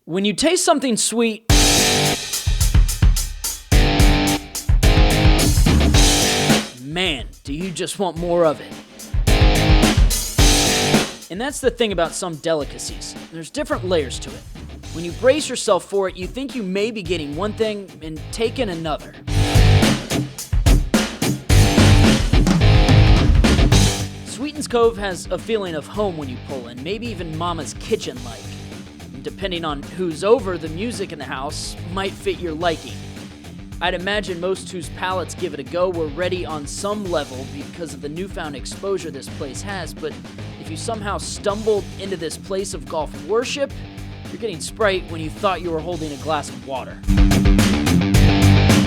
When you taste something sweet, man, do you just want more of it. And that's the thing about some delicacies. There's different layers to it. When you brace yourself for it, you think you may be getting one thing and taking another. Sweetens Cove has a feeling of home when you pull in, maybe even Mama's kitchen-like. Depending on who's over, the music in the house might fit your liking. I'd imagine most whose palates give it a go were ready on some level because of the newfound exposure this place has, but if you somehow stumbled into this place of golf worship, you're getting Sprite when you thought you were holding a glass of water.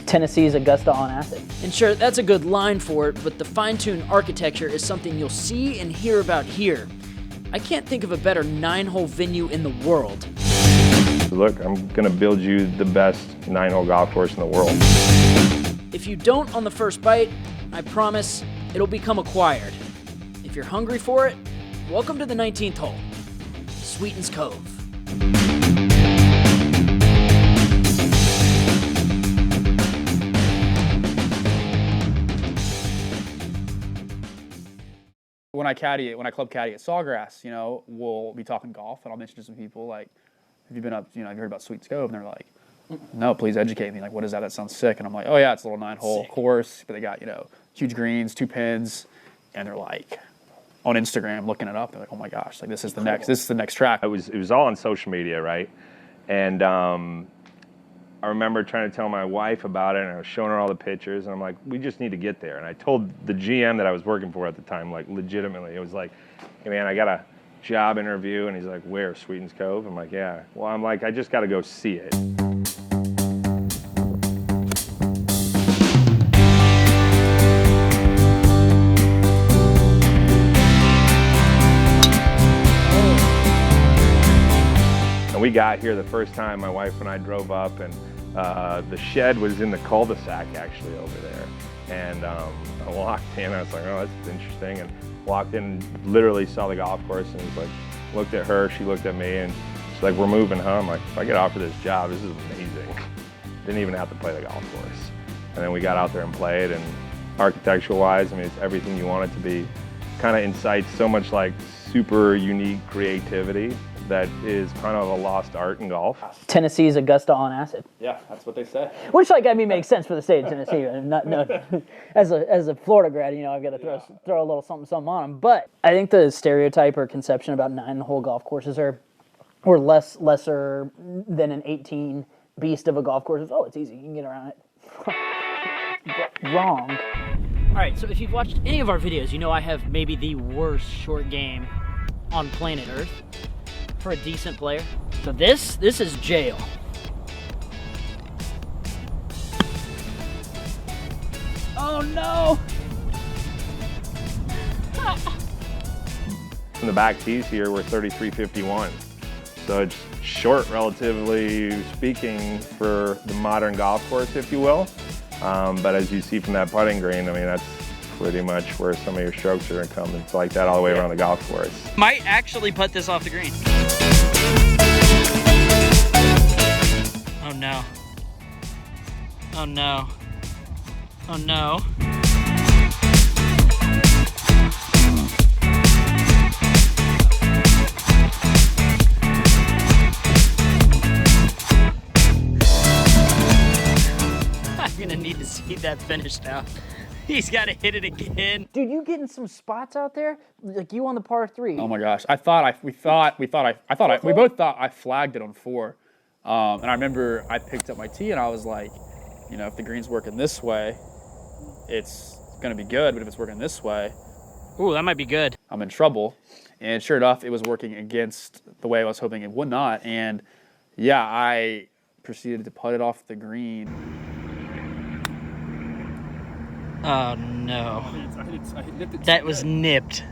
Tennessee's Augusta on acid. And sure, that's a good line for it, but the fine-tuned architecture is something you'll see and hear about here. I can't think of a better 9-hole venue in the world. Look, I'm gonna build you the best 9-hole golf course in the world. If you don't on the first bite, I promise it'll become acquired. If you're hungry for it, welcome to the 19th hole, Sweetens Cove. When I club caddy at Sawgrass, you know, we'll be talking golf, and I'll mention to some people, like, have you been up, you know, have you heard about Sweetens Cove? And they're like, no, please educate me. Like, what is that? That sounds sick. And I'm like, oh yeah, it's a little 9-hole course, but they got, you know, huge greens, 2 pins, and they're like, on Instagram looking it up, they're like, oh my gosh, like this is the next track. It was all on social media, right? And I remember trying to tell my wife about it, and I was showing her all the pictures, and I'm like, we just need to get there. And I told the GM that I was working for at the time, like, legitimately, it was like, hey man, I got a job interview, and he's like, where, Sweetens Cove? I'm like, yeah. Well, I'm like, I just got to go see it. And we got here the first time, my wife and I drove up, and the shed was in the cul-de-sac actually over there. And I walked in, I was like, oh, that's interesting. And walked in, literally saw the golf course, and was like, looked at her, she looked at me, and she's like, we're moving, huh? I'm like, if I get offered this job, this is amazing. Didn't even have to play the golf course. And then we got out there and played, and architectural-wise, I mean, it's everything you want it to be. Kind of incites so much like super unique creativity that is kind of a lost art in golf. Tennessee's Augusta on acid. Yeah, that's what they say. Which, like, I mean, makes sense for the state of Tennessee. As a Florida grad, you know, I've got to throw a little something on them. But I think the stereotype or conception about 9-hole golf courses are lesser than an 18 beast of a golf course. Oh, it's easy, you can get around it. Wrong. All right, so if you've watched any of our videos, you know I have maybe the worst short game on planet Earth for a decent player. So this is jail. Oh no! In the back tees here, we're 33.51. So it's short, relatively speaking, for the modern golf course, if you will. But as you see from that putting green, I mean, that's pretty much where some of your strokes are going to come. It's like that all the way around the golf course. Might actually put this off the green. Oh no. Oh no. Oh no. I'm gonna need to see that finished out. He's got to hit it again. Dude, you getting some spots out there? Like you on the par 3. Oh my gosh, we both thought I flagged it on 4. And I remember I picked up my tee and I was like, you know, if the green's working this way, it's gonna be good, but if it's working this way, Ooh, that might be good. I'm in trouble. And sure enough, it was working against the way I was hoping it would not. And yeah, I proceeded to putt it off the green. Oh no. That was nipped.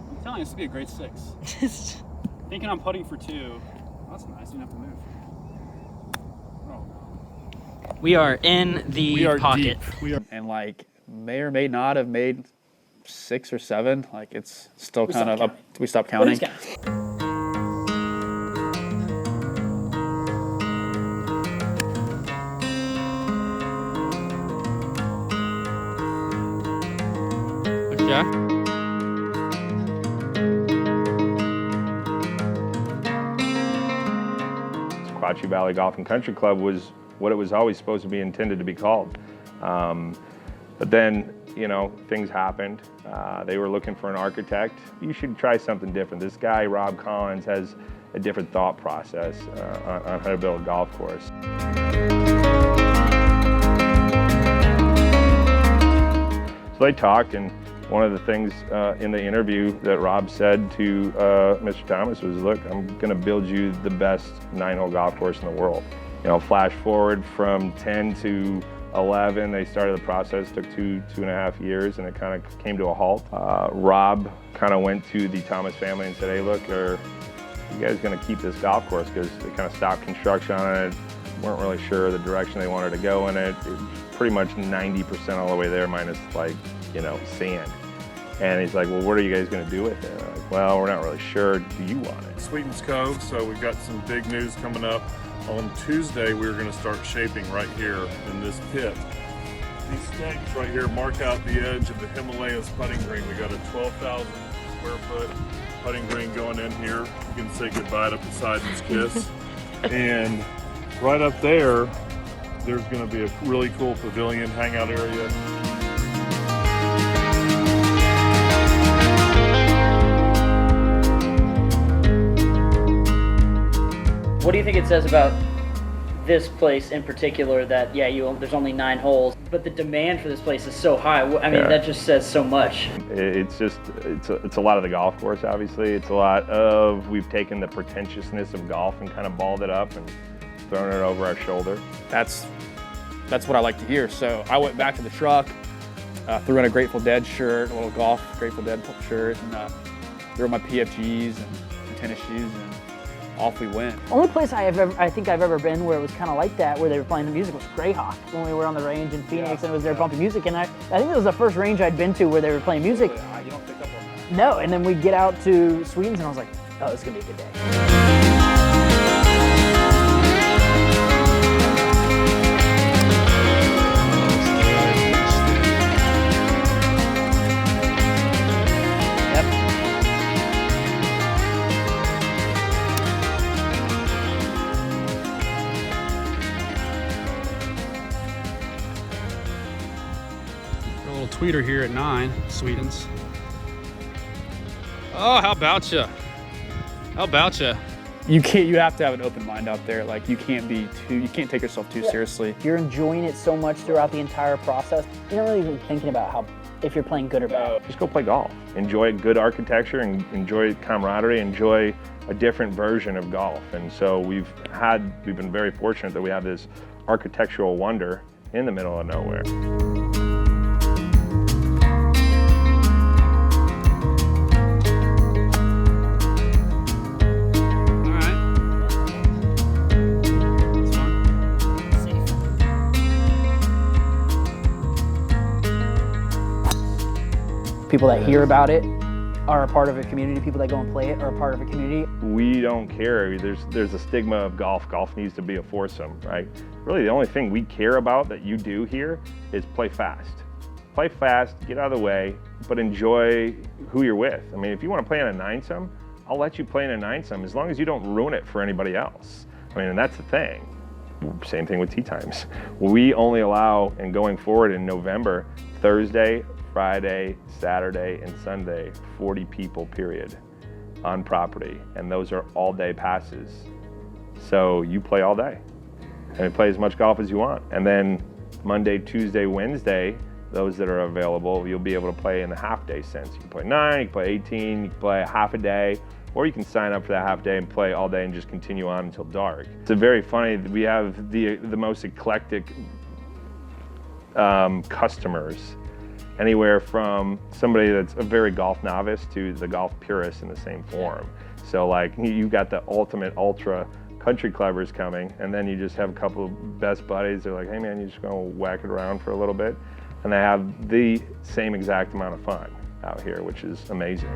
I'm telling you, this would be a great 6. Thinking I'm putting for 2. That's nice, you don't have to move. Oh no. We are in the pocket. Deep. And like, may or may not have made 6 or 7. Like, it's still kind of up. We stopped counting. Quachie Valley Golf and Country Club was what it was always supposed to be intended to be called. But then, you know, things happened. They were looking for an architect. You should try something different. This guy, Rob Collins, has a different thought process on how to build a golf course. So they talked, and one of the things in the interview that Rob said to Mr. Thomas was, look, I'm going to build you the best 9-hole golf course in the world. You know, flash forward from 10 to 11, they started the process, took two and a half years, and it kind of came to a halt. Rob kind of went to the Thomas family and said, hey, look, are you guys going to keep this golf course? Because they kind of stopped construction on it, weren't really sure the direction they wanted to go in it. It was pretty much 90% all the way there, minus like, you know, sand. And he's like, well, what are you guys going to do with it? And I'm like, well, we're not really sure. Do you want it? Sweetens Cove, so we've got some big news coming up. On Tuesday, we're going to start shaping right here in this pit. These stakes right here mark out the edge of the Himalayas putting green. We got a 12,000 square foot putting green going in here. You can say goodbye to Poseidon's Kiss. And right up there, there's going to be a really cool pavilion hangout area. What do you think it says about this place in particular that, yeah, there's only 9 holes, but the demand for this place is so high? I mean, that just says so much. It's a lot of the golf course, obviously. It's a lot of, we've taken the pretentiousness of golf and kind of balled it up and thrown it over our shoulder. That's what I like to hear. So I went back to the truck, threw in a Grateful Dead shirt, a little golf Grateful Dead shirt, and threw in my PFGs and tennis shoes, and off we went. Only place I think I've ever been where it was kind of like that, where they were playing the music, was Greyhawk, when we were on the range in Phoenix, and it was there bumping music. And I think it was the first range I'd been to where they were playing music. You don't pick up on that. No, and then we get out to Sweetens, and I was like, oh, this is gonna be a good day. Tweeter here at 9, Sweetens. Oh, how about you? How about you? You have to have an open mind out there. Like, you can't take yourself too seriously. You're enjoying it so much throughout the entire process. You're not really even thinking about if you're playing good or bad. Just go play golf. Enjoy good architecture and enjoy camaraderie, enjoy a different version of golf. And so we've been very fortunate that we have this architectural wonder in the middle of nowhere. People that hear about it are a part of a community. People that go and play it are a part of a community. We don't care. There's a stigma of golf. Golf needs to be a foursome, right? Really, the only thing we care about that you do here is play fast. Play fast, get out of the way, but enjoy who you're with. I mean, if you want to play in a 9-some, I'll let you play in a 9-some as long as you don't ruin it for anybody else. I mean, and that's the thing. Same thing with tee times. We only allow, and going forward in November, Thursday, Friday, Saturday, and Sunday, 40 people, period, on property. And those are all-day passes. So you play all day. And you play as much golf as you want. And then Monday, Tuesday, Wednesday, those that are available, you'll be able to play in the half-day sense. You can play 9, you can play 18, you can play a half a day, or you can sign up for that half day and play all day and just continue on until dark. It's very funny. We have the most eclectic customers. Anywhere from somebody that's a very golf novice to the golf purist in the same form. So like you got the ultimate ultra country clubbers coming, and then you just have a couple of best buddies. They're like, hey man, you just gonna whack it around for a little bit. And they have the same exact amount of fun out here, which is amazing.